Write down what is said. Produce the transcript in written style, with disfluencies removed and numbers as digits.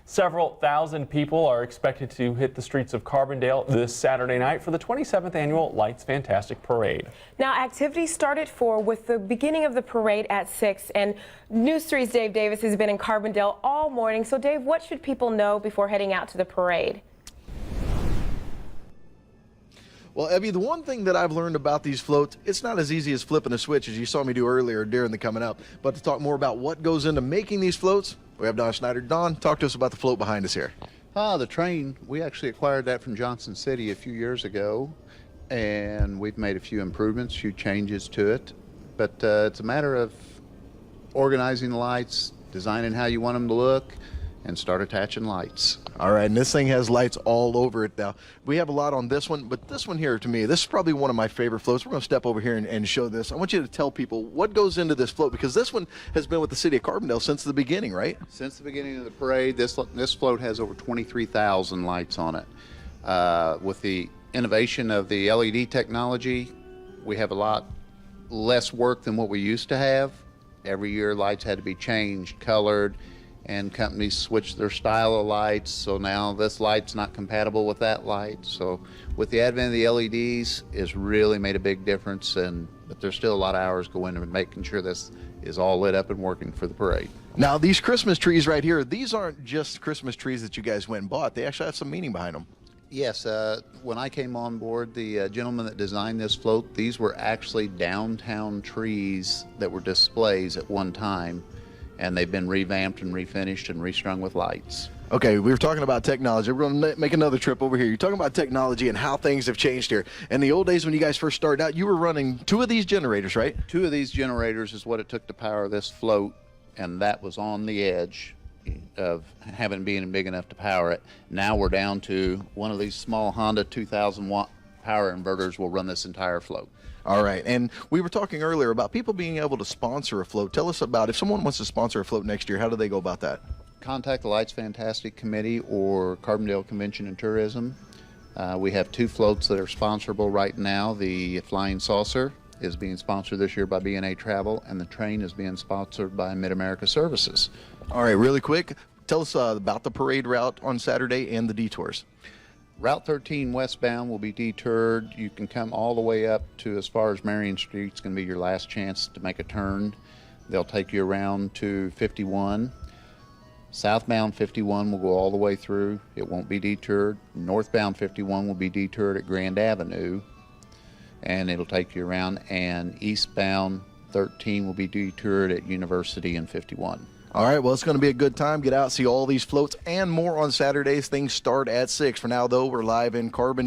Several thousand people are expected to hit the streets of Carbondale this Saturday night for the 27th annual Lights Fantastic Parade. Now, activities start at 4 with the beginning of the parade at 6. And News 3's Dave Davis has been in Carbondale all morning. So, Dave, what should people know before heading out to the parade? Well, Evie, the one thing that I've learned about these floats, it's not as easy as flipping a switch as you saw me do earlier during the coming up. But to talk more about what goes into making these floats, we have Don Schneider. Don, talk to us about the float behind us here. The train, we actually acquired that from Johnson City a few years ago, and we've made a few improvements, a few changes to it. But it's a matter of organizing the lights, designing how you want them to look, and start attaching lights. All right, and this thing has lights all over it now. We have a lot on this one, but this one here, to me, this is probably one of my favorite floats. We're going to step over here and show this. I want you to tell people what goes into this float, because this one has been with the city of Carbondale since the beginning, right? Since the beginning of the parade, this float has over 23,000 lights on it. With the innovation of the LED technology, we have a lot less work than what we used to have. Every year, lights had to be changed, colored, and companies switch their style of lights, so now this light's not compatible with that light. So with the advent of the LEDs, it's really made a big difference, but there's still a lot of hours go into making sure this is all lit up and working for the parade. Now, these Christmas trees right here, these aren't just Christmas trees that you guys went and bought. They actually have some meaning behind them. Yes, when I came on board, the gentleman that designed this float, these were actually downtown trees that were displays at one time, and they've been revamped and refinished and restrung with lights. Okay, we were talking about technology. We're going to make another trip over here. You're talking about technology and how things have changed here. In the old days when you guys first started out, you were running 2 of these generators, right? 2 of these generators is what it took to power this float, and that was on the edge of being big enough to power it. Now we're down to one of these small Honda 2,000 watt power inverters will run this entire float. All right, and we were talking earlier about people being able to sponsor a float. Tell us about, if someone wants to sponsor a float next year, how do they go about that? Contact the Lights Fantastic Committee or Carbondale Convention and Tourism. We have 2 floats that are sponsorable right now. The Flying Saucer is being sponsored this year by B&A Travel, and the train is being sponsored by Mid-America Services. All right, really quick, tell us about the parade route on Saturday and the detours. Route 13 westbound will be detoured. You can come all the way up to as far as Marion Street. It's going to be your last chance to make a turn. They'll take you around to 51. Southbound 51 will go all the way through. It won't be detoured. Northbound 51 will be detoured at Grand Avenue, and it'll take you around. And eastbound 13 will be detoured at University and 51. All right, well, it's going to be a good time. Get out, see all these floats and more on Saturdays. Things start at 6. For now, though, we're live in Carbondale.